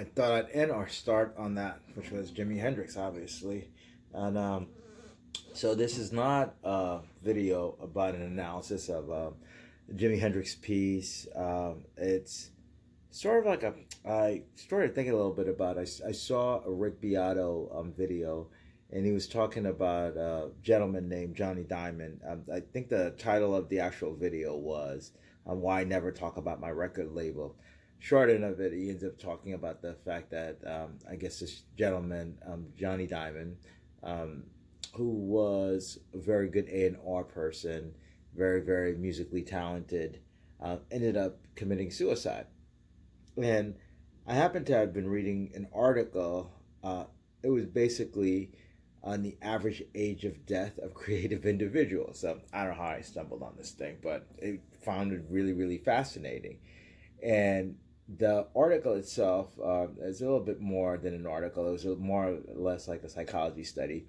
I thought I'd end or start on that, which was Jimi Hendrix, obviously. And so this is not a video about an analysis of Jimi Hendrix piece. It's sort of like I started thinking a little bit about it. I saw a Rick Beato video, and he was talking about a gentleman named Johnny Diamond. I think the title of the actual video was Why I Never Talk About My Record Label. Short end of it, he ends up talking about the fact that I guess this gentleman, Johnny Diamond, um, who was a very good A&R person, very, very musically talented, ended up committing suicide. And I happened to have been reading an article. It was basically on the average age of death of creative individuals. I don't know how I stumbled on this thing, but I found it really, really fascinating. And the article itself is a little bit more than an article. It was more or less like a psychology study.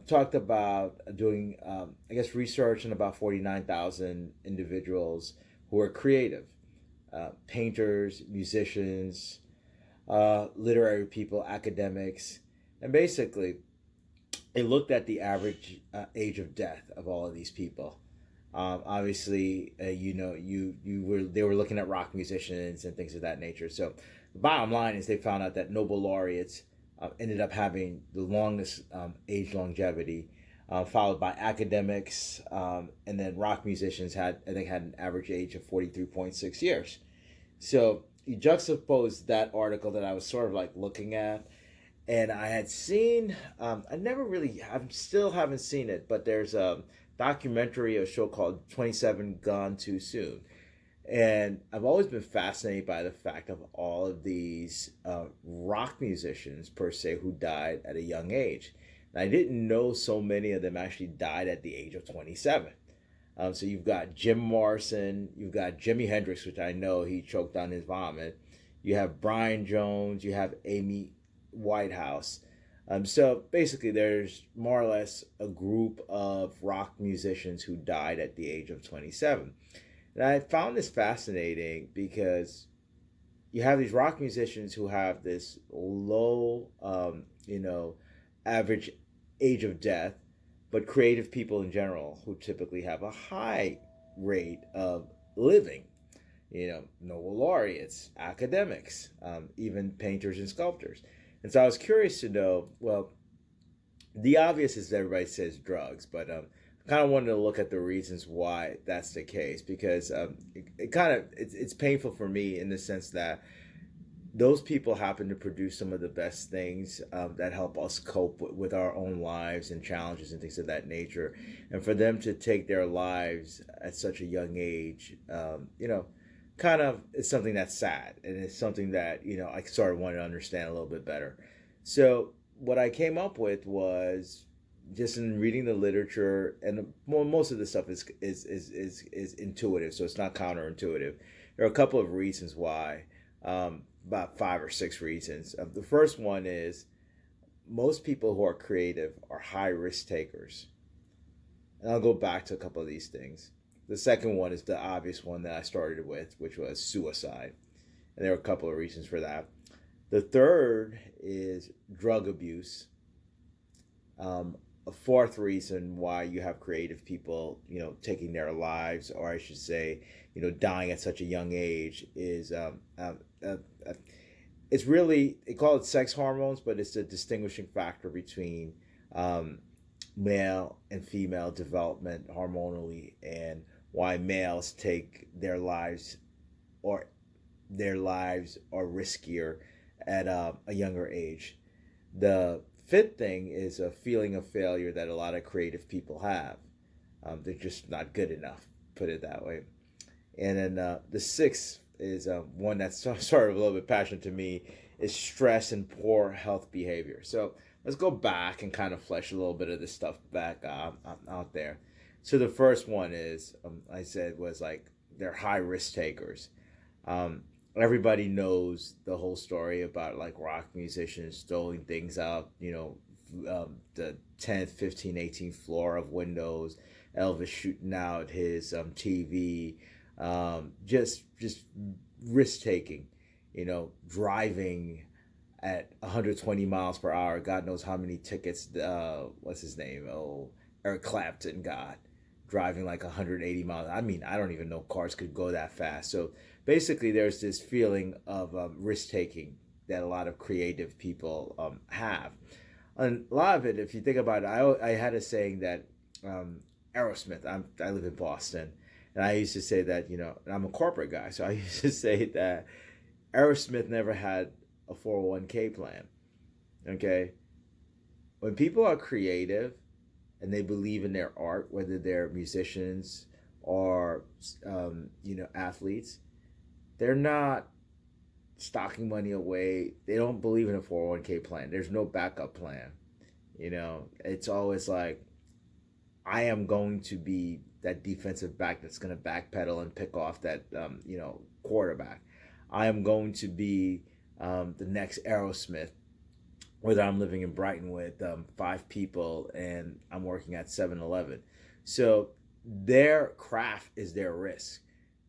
Talked about doing, I guess, research on about 49,000 individuals who are creative, painters, musicians, literary people, academics, and basically it looked at the average age of death of all of these people. Obviously, you were they were looking at rock musicians and things of that nature. So the bottom line is they found out that Nobel laureates ended up having the longest age longevity, followed by academics, and then rock musicians had an average age of 43.6 years. So you juxtapose that article that I was sort of like looking at, and I had seen, I never really, I still haven't seen it, but there's a documentary, a show called 27 Gone Too Soon. And I've always been fascinated by the fact of all of these rock musicians, per se, who died at a young age. And I didn't know so many of them actually died at the age of 27. So you've got Jim Morrison, you've got Jimi Hendrix, which I know he choked on his vomit. You have Brian Jones, you have Amy Whitehouse. So basically, there's more or less a group of rock musicians who died at the age of 27. And I found this fascinating because you have these rock musicians who have this low, average age of death, but creative people in general who typically have a high rate of living. Nobel laureates, academics, even painters and sculptors. And so I was curious to know, well, the obvious is everybody says drugs, but kind of wanted to look at the reasons why that's the case, because it's painful for me in the sense that those people happen to produce some of the best things that help us cope with our own lives and challenges and things of that nature. And for them to take their lives at such a young age, kind of it's something that's sad, and it's something that I sort of wanted to understand a little bit better. So what I came up with was, just in reading the literature, and most of the stuff is intuitive, so it's not counterintuitive. There are a couple of reasons why, about 5 or 6 reasons. The first one is most people who are creative are high risk takers, and I'll go back to a couple of these things. The second one is the obvious one that I started with, which was suicide, and there are a couple of reasons for that. The third is drug abuse. A fourth reason why you have creative people, taking their lives, or I should say, dying at such a young age, is it's really, they call it sex hormones, but it's a distinguishing factor between male and female development hormonally, and why males take their lives are riskier at a younger age. The fifth thing is a feeling of failure that a lot of creative people have. They're just not good enough, put it that way. And then the sixth is one that's sort of a little bit passionate to me, is stress and poor health behavior. So let's go back and kind of flesh a little bit of this stuff back out there. So the first one is, I said, was like they're high risk takers. Everybody knows the whole story about like rock musicians throwing things out, the 10th, 15th, 18th floor of windows, Elvis shooting out his TV, just risk taking. driving at 120 miles per hour. God knows how many tickets, what's his name? Oh, Eric Clapton got, driving like 180 miles. I mean, I don't even know cars could go that fast. So basically, there's this feeling of risk taking that a lot of creative people have. And a lot of it, if you think about it, I had a saying that Aerosmith, I live in Boston, and I used to say that, and I'm a corporate guy, so I used to say that Aerosmith never had a 401k plan. Okay? When people are creative and they believe in their art, whether they're musicians or, athletes, they're not stocking money away. They don't believe in a 401k plan. There's no backup plan. It's always like, I am going to be that defensive back that's going to backpedal and pick off that, quarterback. I am going to be the next Aerosmith, whether I'm living in Brighton with 5 people and I'm working at 7-Eleven. So their craft is their risk,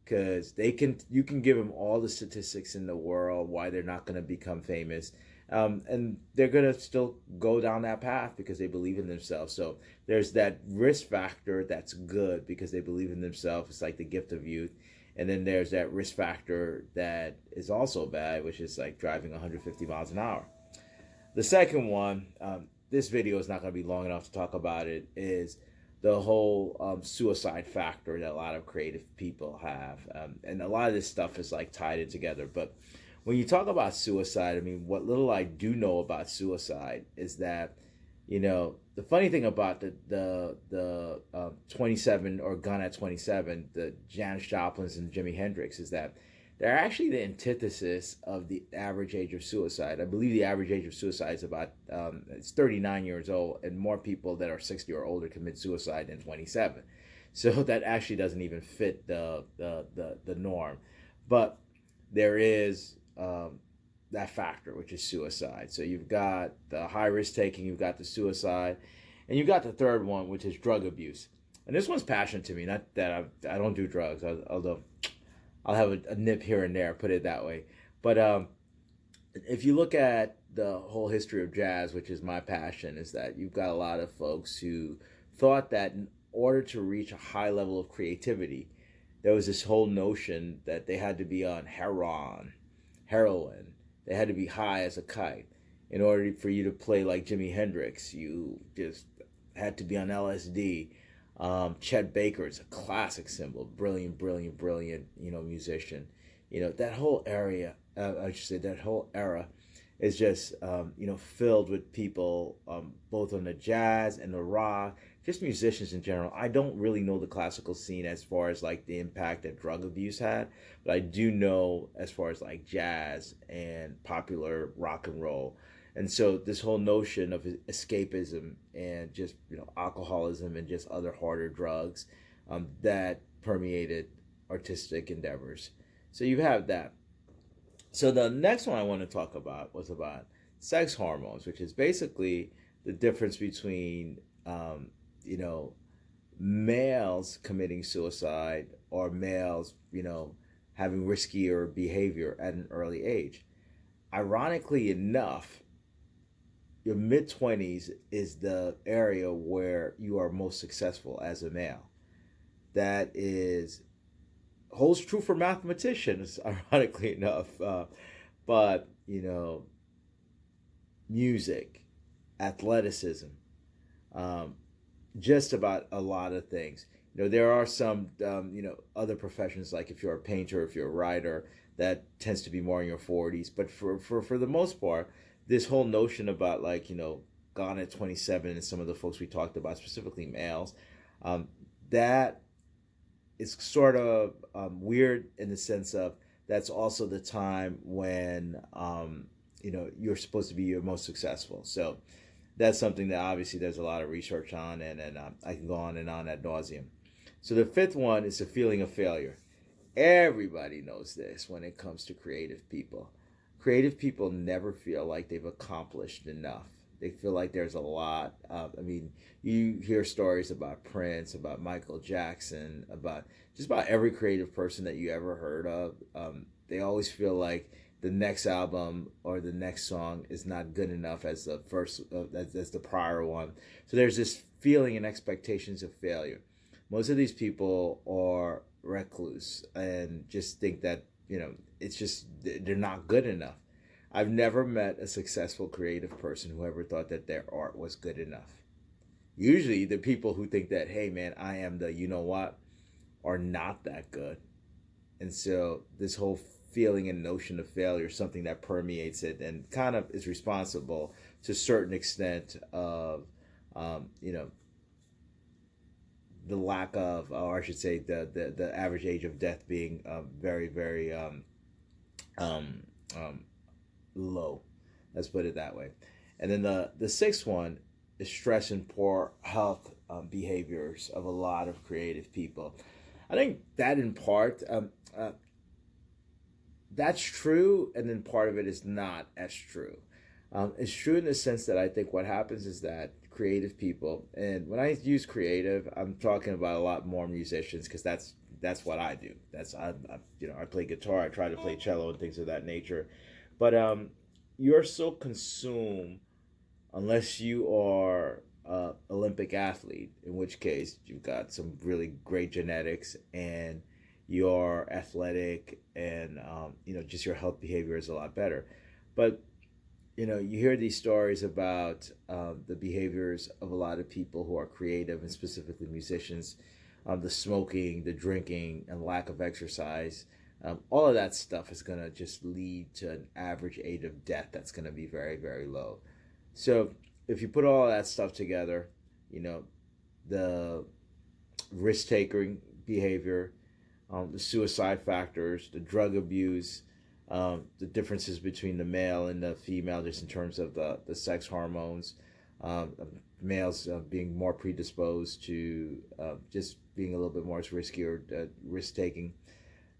because you can give them all the statistics in the world why they're not going to become famous, and they're going to still go down that path because they believe in themselves. So there's that risk factor that's good because they believe in themselves. It's like the gift of youth. And then there's that risk factor that is also bad, which is like driving 150 miles an hour. The second one, this video is not going to be long enough to talk about it, is the whole suicide factor that a lot of creative people have. And a lot of this stuff is like tied in together. But when you talk about suicide, I mean, what little I do know about suicide is that, the funny thing about the 27 or Gone at 27, the Janis Joplins and Jimi Hendrix, is that they're actually the antithesis of the average age of suicide. I believe the average age of suicide is about it's 39 years old, and more people that are 60 or older commit suicide than 27. So that actually doesn't even fit the norm. But there is that factor, which is suicide. So you've got the high risk taking, you've got the suicide, and you've got the third one, which is drug abuse. And this one's passionate to me. Not that I don't do drugs, although I'll have a nip here and there, put it that way. But if you look at the whole history of jazz, which is my passion, is that you've got a lot of folks who thought that in order to reach a high level of creativity, there was this whole notion that they had to be on heroin. They had to be high as a kite. In order for you to play like Jimi Hendrix, you just had to be on LSD. Chet Baker is a classic symbol, brilliant, musician. That whole area, that whole era is just, filled with people, both on the jazz and the rock, just musicians in general. I don't really know the classical scene as far as like the impact that drug abuse had, but I do know as far as like jazz and popular rock and roll. And so this whole notion of escapism and just, alcoholism and just other harder drugs that permeated artistic endeavors. So you have that. So the next one I want to talk about was about sex hormones, which is basically the difference between, males committing suicide or males, having riskier behavior at an early age. Ironically enough, your mid-20s is the area where you are most successful as a male. That holds true for mathematicians, ironically enough. But, music, athleticism, just about a lot of things. There are some, other professions, like if you're a painter, if you're a writer, that tends to be more in your 40s. But for the most part, this whole notion about Gone at 27 and some of the folks we talked about, specifically males, that is sort of weird in the sense of that's also the time when, you're supposed to be your most successful. So that's something that obviously there's a lot of research on, and I can go on and on ad nauseum. So the fifth one is the feeling of failure. Everybody knows this when it comes to creative people. Creative people never feel like they've accomplished enough. They feel like there's a lot. You hear stories about Prince, about Michael Jackson, about just about every creative person that you ever heard of. They always feel like the next album or the next song is not good enough as the first as the prior one. So there's this feeling and expectations of failure. Most of these people are recluse and just think that, you know, it's just they're not good enough. I've never met a successful creative person who ever thought that their art was good enough. Usually the people who think that, hey man, I am the you know what, are not that good. And so this whole feeling and notion of failure is something that permeates it and kind of is responsible to a certain extent of, you know, the lack of, or I should say, the average age of death being very, very um, um, low. Let's put it that way. And then the sixth one is stress and poor health behaviors of a lot of creative people. I think that in part, that's true, and then part of it is not as true. It's true in the sense that I think what happens is that creative people, and when I use creative, I'm talking about a lot more musicians because that's what I do. That's you know, I play guitar, I try to play cello and things of that nature, but you're so consumed unless you are Olympic athlete, in which case you've got some really great genetics and you're athletic and you know, just your health behavior is a lot better. But you know, you hear these stories about the behaviors of a lot of people who are creative and specifically musicians, the smoking, the drinking, and lack of exercise. All of that stuff is going to just lead to an average age of death that's going to be very, very low. So if you put all of that stuff together, you know, the risk taking behavior, the suicide factors, the drug abuse, the differences between the male and the female, just in terms of the sex hormones, males being more predisposed to just being a little bit more riskier, risk taking,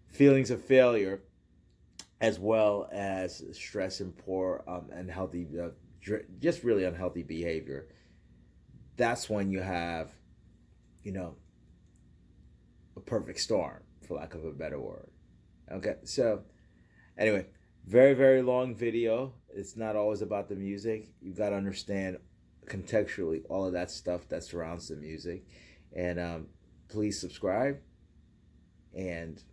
feelings of failure, as well as stress and poor and healthy, just really unhealthy behavior. That's when you have, you know, a perfect storm, for lack of a better word. Okay, so anyway, very, very long video. It's not always about the music. You've got to understand contextually all of that stuff that surrounds the music. And please subscribe and